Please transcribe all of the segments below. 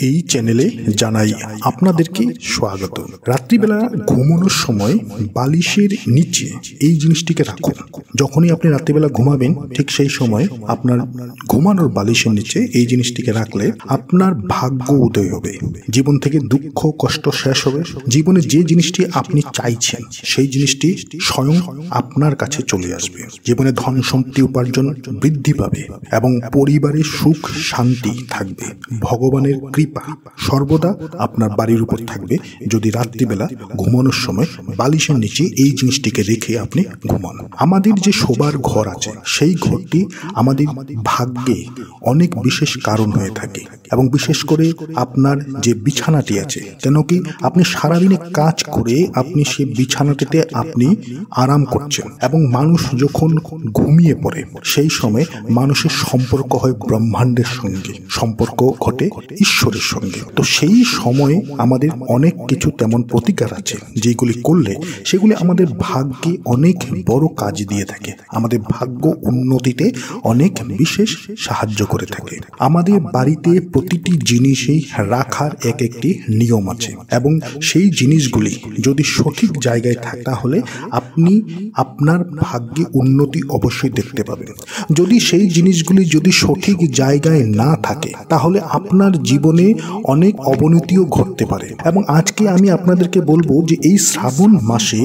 এই চ্যানেলে জানাই আপনাদেরকে স্বাগত। রাত্রিবেলা ঘুমানোর সময় বালিশের নিচে এই জিনিসটিকে রাখুন। যখনই আপনি রাত্রিবেলা ঘুমাবেন ঠিক সেই সময় আপনার ঘুমানোর বালিশের নিচে এই জিনিসটিকে রাখলে আপনার ভাগ্য উদয় হবে, জীবন থেকে দুঃখ কষ্ট শেষ হবে। জীবনে যে জিনিসটি আপনি চাইছেন সেই জিনিসটি স্বয়ং আপনার কাছে চলে আসবে। জীবনে ধন সম্পত্তি উপার্জন বৃদ্ধি পাবে এবং পরিবারে সুখ শান্তি থাকবে। ভগবানের কৃপা সর্বদা আপনার বাড়ির উপর থাকবে যদি রাত্রিবেলা ঘুমানোর সময় বালিশের নিচে এই জিনিসটিকে রেখে আপনি ঘুমান। আমাদের যে শোবার ঘর আছে সেই ঘরটি আমাদের ভাগ্যে অনেক বিশেষ কারণ হয়ে থাকে, এবং বিশেষ করে আপনার যে বিছানাটি আছে, কেন কি আপনি সারাদিনে কাজ করে আপনি সেই বিছানাটিতে আপনি আরাম করছেন, এবং মানুষ যখন ঘুমিয়ে পড়ে সেই সময় মানুষের সম্পর্ক হয় ব্রহ্মাণ্ডের সঙ্গে, সম্পর্ক ঘটে ঈশ্বরের সঙ্গে। তো সেই সময়ে আমাদের অনেক কিছু তেমন প্রতিকার আছে যেগুলি করলে সেগুলি আমাদের ভাগ্যে অনেক বড় কাজ দিয়ে থাকে, আমাদের ভাগ্য উন্নতিতে অনেক বিশেষ সাহায্য করে থাকে। আমাদের বাড়িতে প্রতিটি জিনিসই রাখার এক একটি নিয়ম আছে, এবং সেই জিনিসগুলি যদি সঠিক জায়গায় থাকে তাহলে আপনি আপনার ভাগ্যে উন্নতি অবশ্যই দেখতে পাবেন। যদি সেই জিনিসগুলি যদি সঠিক জায়গায় না থাকে তাহলে আপনার জীবনে অনেক অবনতিও ঘটতে পারে। এবং আজকে আমি আপনাদেরকে বলবো যে এই শ্রাবণ মাসে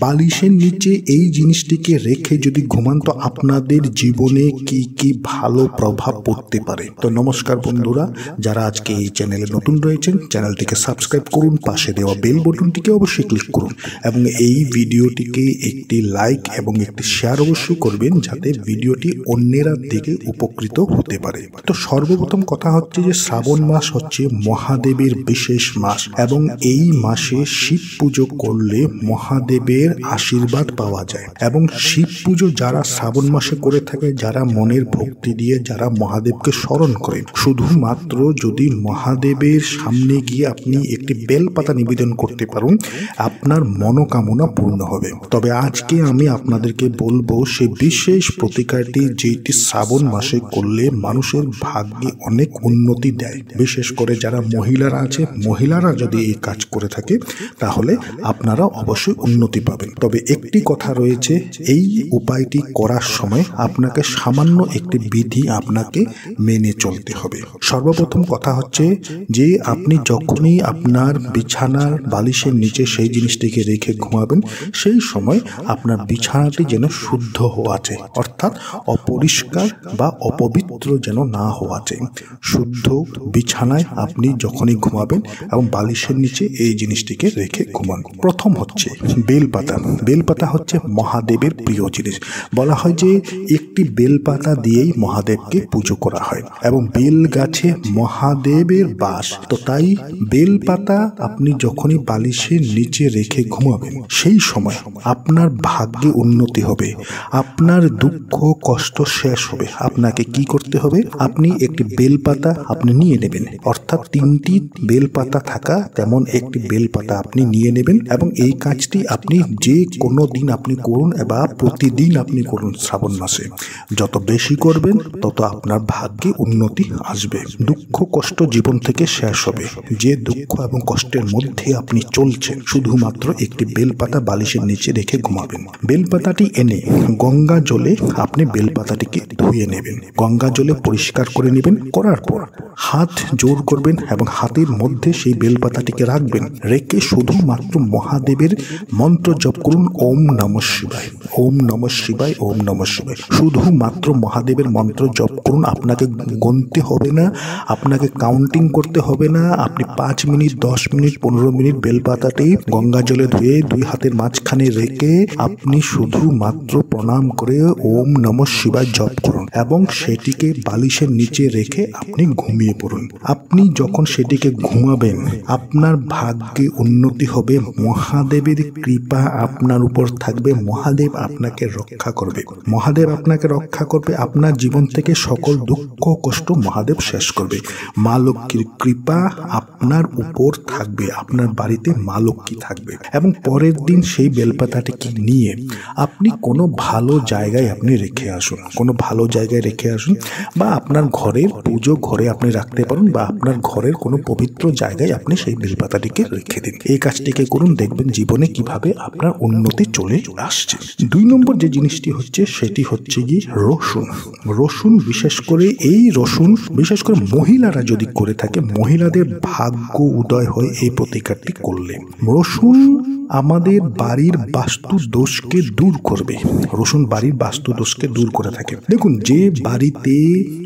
বালিশের নিচে এই জিনিসটিকে রেখে যদি ঘুমান তো আপনাদের জীবনে কি কি ভালো প্রভাব পড়তে পারে। তো নমস্কার বন্ধুরা, যারা আজকে এই চ্যানেলে নতুন রয়েছেন চ্যানেলটিকে সাবস্ক্রাইব করুন, পাশে দেওয়া বেল বাটনটিকে অবশ্যই ক্লিক করুন, এবং এই ভিডিওটিকে একটি লাইক এবং একটি শেয়ার অবশ্যই করবেন যাতে ভিডিওটি অন্যেরা দেখে উপকৃত হতে পারে। তো সর্বপ্রথম কথা হচ্ছে যে শ্রাবণ মাস হচ্ছে মহাদেবের বিশেষ মাস, এবং এই মাসে শিব পুজো করলে মহাদেবের আশীর্বাদ পাওয়া যায়। এবং শিব পুজো যারা শ্রাবণ মাসে করে থাকে, যারা মনের ভক্তি দিয়ে যারা মহাদেবকে স্মরণ করেন, শুধুমাত্র যদি মহাদেবের সামনে গিয়ে আপনি একটি বেলপাতা নিবেদন করতে পারেন আপনার মনোকামনা পূর্ণ হবে। তবে আজকে আমি আপনাদেরকে বলবো সেই বিশেষ প্রতিকারটি যেটি শ্রাবণ মাসে করলে মানুষের ভাগ্যে অনেক উন্নতি দেয়। বিশেষ করে যারা মহিলারা আছে, মহিলারা যদি এই কাজ করে থাকে তাহলে আপনারা অবশ্যই উন্নতি পাবেন। তবে একটি কথা রয়েছে, এই উপায়টি করার সময় আপনাকে সামান্য একটি বিধি আপনাকে মেনে চলতে হবে। সর্বপ্রথম কথা হচ্ছে যে আপনি যখনই আপনার বিছানার বালিশের নিচে সেই জিনিসটিকে রেখে ঘুমাবেন সেই সময় আপনার বিছানাটি যেন শুদ্ধ হওয়া চাই, অর্থাৎ অপরিষ্কার বা অপবিত্র যেন না হওয়া চাই। শুদ্ধ বিছানায় আপনি যখনই ঘুমাবেন এবং বালিশের নিচে এই জিনিসটিকে রেখে ঘুমান। প্রথম হচ্ছে বেলপাতা। বেলপাতা হচ্ছে মহাদেবের প্রিয় জিনিস। বলা হয় যে একটি বেলপাতা দিয়েই মহাদেবকে পুজো করা হয়, এবং বেল গাছে মহাদেবের বাস। তো তাই বেলপাতা আপনি যখনই বালিশের নিচে রেখে ঘুমাবেন সেই সময় আপনার ভাগ্যে উন্নতি হবে, আপনার দুঃখ কষ্ট শেষ হবে। আপনাকে কি করতে হবে, আপনি একটি বেলপাতা আপনি নিয়ে নেবেন, অর্থাৎ 3টি বেলপাতা থাকা তেমন একটি বেলপাতা আপনি নিয়ে নেবেন, এবং এই কাজটি আপনি যে কোনো দিন আপনি করুন বা প্রতিদিন আপনি করুন। শ্রাবণ মাসে যত বেশি করবেন তত আপনার ভাগ্যে উন্নতি আসবে, দুঃখ কষ্ট জীবন থেকে শেষ হবে। যে দুঃখ এবং কষ্টের মধ্যে আপনি চলছেন শুধুমাত্র একটি বেলপাতা বালিশের নিচে রেখে ঘুমাবেন। বেলপাতাটি এনে গঙ্গা জলে আপনি বেলপাতাটিকে ধুয়ে নেবেন, গঙ্গা জলে পরিষ্কার করে নেবেন। করার পর হাত জোর করবেন এবং হাতের মধ্যে সেই বেলপাতাটিকে রাখবেন, রেখে শুধুমাত্র মহাদেবের মন্ত্র জপ করুন, ওম নমঃ শিবায়, ওম নমঃ শিবায়, ওম নমঃ শিবায়। শুধুমাত্র মহাদেবের মন্ত্র জপ করুন। আপনাকে গুনতে হবে না, আপনাকে কাউন্টিং করতে হবে না। আপনি 5 মিনিট 10 মিনিট 15 মিনিট বেলপাতাটি গঙ্গা জলে ধুয়ে 2 হাতের মাঝখানে রেখে আপনি শুধুমাত্র প্রণাম করে ওম নমঃ শিবায় জপ করুন, এবং সেটিকে বালিশের নিচে রেখে আপনি ঘুমিয়ে পড়ুন। আপনি যখন সেটিকে ঘুমাবেন আপনার ভাগ্যে উন্নতি হবে, মহাদেবের কৃপা আপনার উপর থাকবে, মহাদেব আপনাকে রক্ষা করবে, মহাদেব আপনাকে রক্ষা করবে, আপনার জীবন থেকে সকল দুঃখ কষ্ট মহাদেব শেষ করবে। মা লক্ষ্মীর কৃপা আপনার উপর থাকবে, আপনার বাড়িতে মা লক্ষ্মী থাকবে। এবং পরের দিন সেই বেলপাতাটিকে নিয়ে আপনি কোনো ভালো জায়গায় আপনি রেখে আসুন, কোনো ভালো জায়গায় রেখে আসুন, বা আপনার ঘরের পুজো ঘরে আপনি রাখতে পারেন, বা আপনার ঘরের কোনো পবিত্র জায়গায় আপনি সেই বেলপাতাটিকে রেখে দিন। এই কাজটিকে করুন, দেখবেন জীবনে কিভাবে আপনার উন্নতি চলে আসছে। 2 নম্বর যে জিনিসটি হচ্ছে সেটি হচ্ছে কি রসুন। রসুন বিশেষ করে এই রসুন বিশেষ করে মহিলারা যদি করে থাকে, মহিলাদের ভাগ্য উদয় হয় এই প্রতিকারটি করলে। রসুন আমাদের বাড়ির বাস্তু দোষকে দূর করবে। রসুন বাড়ির বাস্তু দোষকে দূর করে থাকে। দেখুন, যে বাড়িতে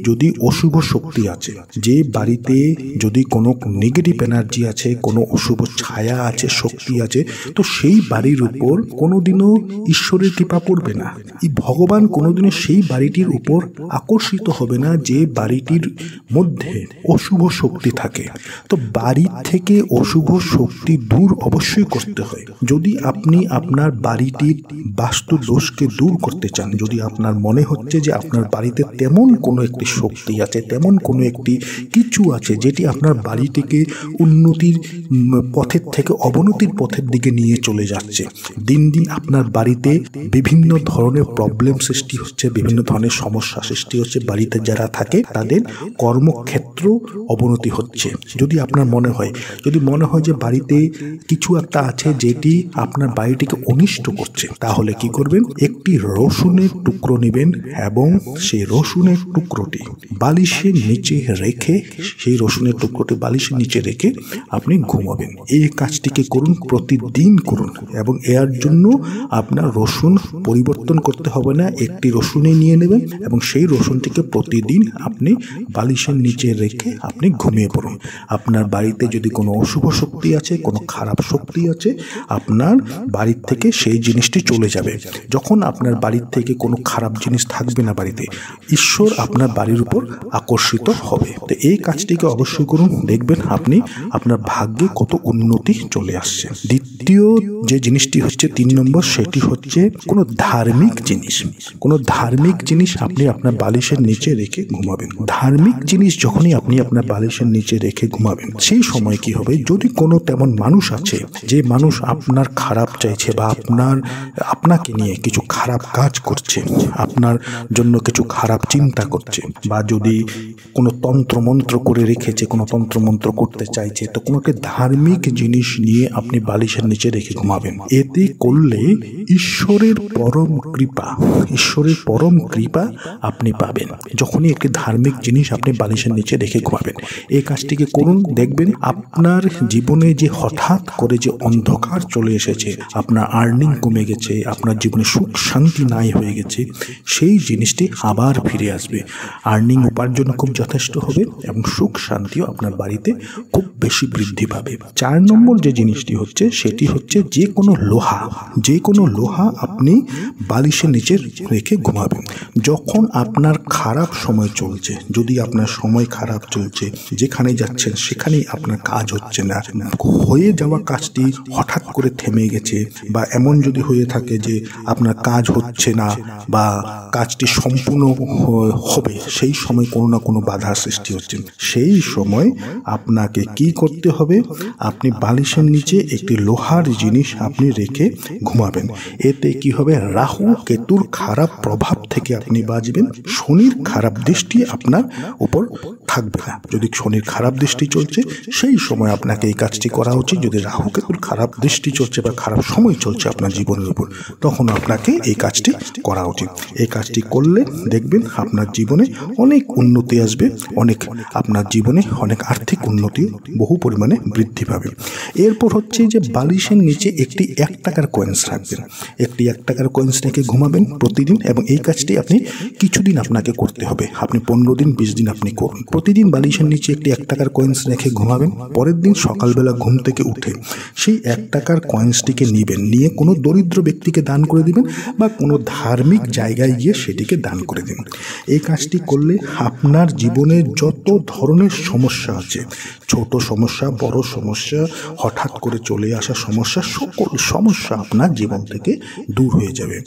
যদি অশুভ শক্তি আছে, যে বাড়িতে যদি কোনো নেগেটিভ এনার্জি আছে, কোনো অশুভ ছায়া আছে, শক্তি আছে, তো সেই বাড়ির উপর কোনোদিনও ঈশ্বরের কৃপা পড়বে না। এই ভগবান কোনোদিনও সেই বাড়িটির উপর আকর্ষিত হবে না যে বাড়িটির মধ্যে অশুভ শক্তি থাকে। তো বাড়ি থেকে অশুভ শক্তি দূর অবশ্যই করতে হয়। যদি আপনি আপনার বাড়িটির বাস্তু দোষকে দূর করতে চান, যদি আপনার মনে হচ্ছে যে আপনার বাড়িতে তেমন কোনো একটি শক্তি আছে, তেমন কোনো একটি কিছু আছে যেটি আপনার বাড়িটিকে উন্নতির পথের থেকে অবনতির পথের দিকে নিয়ে চলে যাচ্ছে, দিন দিন আপনার বাড়িতে বিভিন্ন ধরনের প্রবলেম সৃষ্টি হচ্ছে, বিভিন্ন ধরনের সমস্যা সৃষ্টি হচ্ছে, বাড়িতে যারা থাকে তাদের কর্মক্ষেত্র অবনতি হচ্ছে, যদি আপনার মনে হয়, যদি মনে হয় যে বাড়িতে কিছু একটা আছে যেটি আপনার বাড়িটিকে অনিষ্ট করছে, তাহলে কি করবেন? একটি রসুনের টুকরো নেবেন এবং সেই রসুনের টুকরোটি বালিশের নিচে রেখে, সেই রসুনের টুকরোটি বালিশের নিচে রেখে আপনি ঘুমাবেন। এই কাজটিকে করুন, প্রতিদিন করুন। এবং এর জন্য আপনার রসুন পরিবর্তন করতে হবে না, একটি রসুনই নিয়ে নেবেন এবং সেই রসুনটিকে প্রতিদিন আপনি বালিশের নিচে রেখে আপনি ঘুমিয়ে পড়ুন। আপনার বাড়িতে যদি কোনো অশুভ শক্তি আছে, কোনো খারাপ শক্তি আছে, আপনার বাড়ির থেকে সেই জিনিসটি চলে যাবে। যখন আপনার বাড়ির থেকে কোনো খারাপ জিনিস থাকবে না বাড়িতে, ঈশ্বর আপনার বাড়ির উপর আকর্ষিত হবে। তো এই কাজটিকে অবশ্যই করুন, দেখবেন আপনি আপনার ভাগ্যে কত উন্নতি চলে আসছে। দ্বিতীয় যে জিনিসটি হচ্ছে 3 নম্বর, সেটি হচ্ছে কোনো ধার্মিক জিনিস। কোনো ধার্মিক জিনিস আপনি আপনার বালিশের নিচে রেখে ঘুমাবেন। ধার্মিক জিনিস যখনই আপনি আপনার বালিশের নিচে রেখে ঘুমাবেন, সেই সময় কি হবে, যদি কোনো তেমন মানুষ আছে যে মানুষ আপনার খারাপ চাইছে বা আপনাকে নিয়ে কিছু খারাপ কাজ করছে, আপনার জন্য কিছু খারাপ চিন্তা করছে, বা যদি কোনো তন্ত্রমন্ত্র করে রেখেছে, কোনো তন্ত্রমন্ত্র করতে চাইছে, তো কোনো ধার্মিক জিনিস নিয়ে আপনি বালিশের নিচে রেখে ঘুমাবেন। এতে করলে ঈশ্বরের পরম কৃপা আপনি পাবেন যখনই একটি ধার্মিক জিনিস আপনি বালিশের নিচে রেখে ঘুমাবেন। এই কাজটিকে করুন, দেখবেন আপনার জীবনে যে হঠাৎ করে যে অন্ধকার চলে এসেছে, আপনার আর্নিং কমে গেছে, আপনার জীবনে সুখ শান্তি নাই হয়ে গেছে, সেই জিনিসটি আবার ফিরে আসবে। আর্নিং উপার্জন খুব যথেষ্ট হবে এবং সুখ শান্তিও আপনার বাড়িতে খুব বেশি বৃদ্ধি পাবে। 4 নম্বর যে জিনিসটি হচ্ছে সেটি হচ্ছে যে কোনো লোহা আপনি বালিশের নিচে রেখে ঘুমাবেন। যখন আপনার খারাপ সময় চলছে, যদি আপনার সময় খারাপ চলছে, যেখানে যাচ্ছেন সেখানেই আপনার কাজ হচ্ছে না, হয়ে যাওয়া কাজটি হঠাৎ করে থেমে গেছে, বা এমন যদি হয়ে থাকে যে আপনার কাজ হচ্ছে না বা কাজটি সম্পূর্ণ হবে, সেই সময় কোনো না কোনো বাধা সৃষ্টি হচ্ছে, সেই সময় আপনাকে কি করতে হবে? আপনি বালিশের নিচে একটি লোহার জিনিস আপনি রেখে ঘুমাবেন। এতে কি হবে? রাহু কেতুর খারাপ প্রভাব থেকে আপনি বাঁচবেন, শনির খারাপ দৃষ্টি আপনার উপর থাকবে না। যদি শনির খারাপ দৃষ্টি চলছে, সেই সময় আপনাকে এই কাজটি করা উচিত। যদি রাহু কেতুর খারাপ দৃষ্টি চলছে বা খারাপ সময় চলছে আপনার জীবনের উপর, তখন আপনাকে এই কাজটি করা উচিত। এই কাজটি করলে দেখবেন আপনার জীবনে অনেক উন্নতি আসবে, আপনার জীবনে অনেক আর্থিক উন্নতি বহু পরিমাণে বৃদ্ধি পাবে। এরপর হচ্ছে যে বালিশের নিচে একটি 1 টাকার কয়েন্স রাখবেন। একটি 1 টাকার কয়েন্স রেখে ঘুমাবেন প্রতিদিন, এবং এই কাজটি আপনি কিছুদিন আপনাকে করতে হবে। আপনি 15 দিন 20 দিন আপনি করুন। প্রতিদিন বালিশের নিচে একটি 1 টাকার কয়েন্স রেখে ঘুমাবেন। পরের দিন সকালবেলা ঘুম থেকে উঠে সেই 1 টাকার কয়েন্সটিকে নেবেন, নিয়ে কোনো দরিদ্র ব্যক্তিকে দান করে দিবেন বা কোনো ধার্মিক জায়গায় গিয়ে সেটিকে দান করে দিন। এই কাজটি করলে আপনার জীবনে যত ধরনের সমস্যা আছে, ছোট সমস্যা, বড় সমস্যা, হঠাৎ করে চলে আসা সমস্যা, সকল সমস্যা আপনার জীবন থেকে দূর হয়ে যাবে।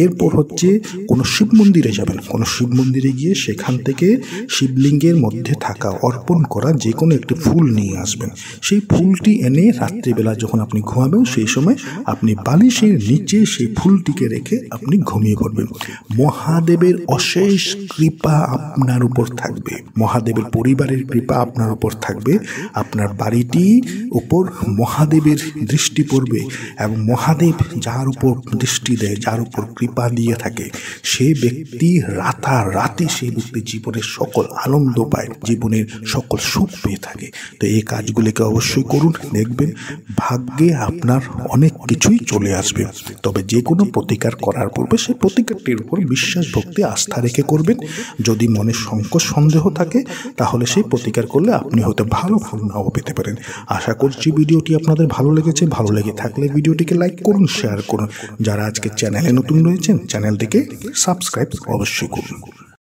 এরপর হচ্ছে কোনো শিব মন্দিরে যাবেন। কোনো শিব মন্দিরে গিয়ে সেখান থেকে শিবলিঙ্গের মধ্যে থাকা অর্পণ করা যে কোনো একটি ফুল নিয়ে আসবেন। সেই ফুলটি এনে রাত্রিবেলা যখন আপনি ঘুমাবেন সেই সময় আপনি বালিশের নিচে সেই ফুলটিকে রেখে আপনি ঘুমিয়ে পড়বেন। মহাদেবের অশেষ কৃপা আপনার উপর থাকবে, মহাদেবের পরিবারের কৃপা আপনার উপর থাকবে। আপনার বাড়িটি উপর মহাদেবের দৃষ্টি পড়বে এবং মহাদেব যার উপর দৃষ্টি দেয়, যার উপর কৃপা দিয়ে থাকে, সে ব্যক্তি রাতারাতি সেই ব্যক্তি জীবনের সকল আনন্দ পায়, জীবনের সকল সুখ পেয়ে থাকে। তো এই কাজগুলিকে অবশ্যই করুন, দেখবেন ভাগ্যে আপনার অনেক কিছুই চলে আসবে। তবে যে কোনো প্রতিকার করার পূর্বে সেই প্রতিকারটির উপর বিশ্বাস, ভক্তি, আস্থা রেখে করবেন। যদি মনে সংকোচ সন্দেহ থাকে তাহলে সেই প্রতিকার করলে আপনি হয়তো ভালো ফল নাও পেতে পারেন। আশা করছি ভিডিওটি আপনাদের ভালো লেগেছে। ভালো লেগে থাকলে ভিডিওটিকে লাইক করুন, শেয়ার করুন। যারা আজকে চ্যানেলে নতুন রয়েছেন চ্যানেলটিকে সাবস্ক্রাইব অবশ্যই করুন।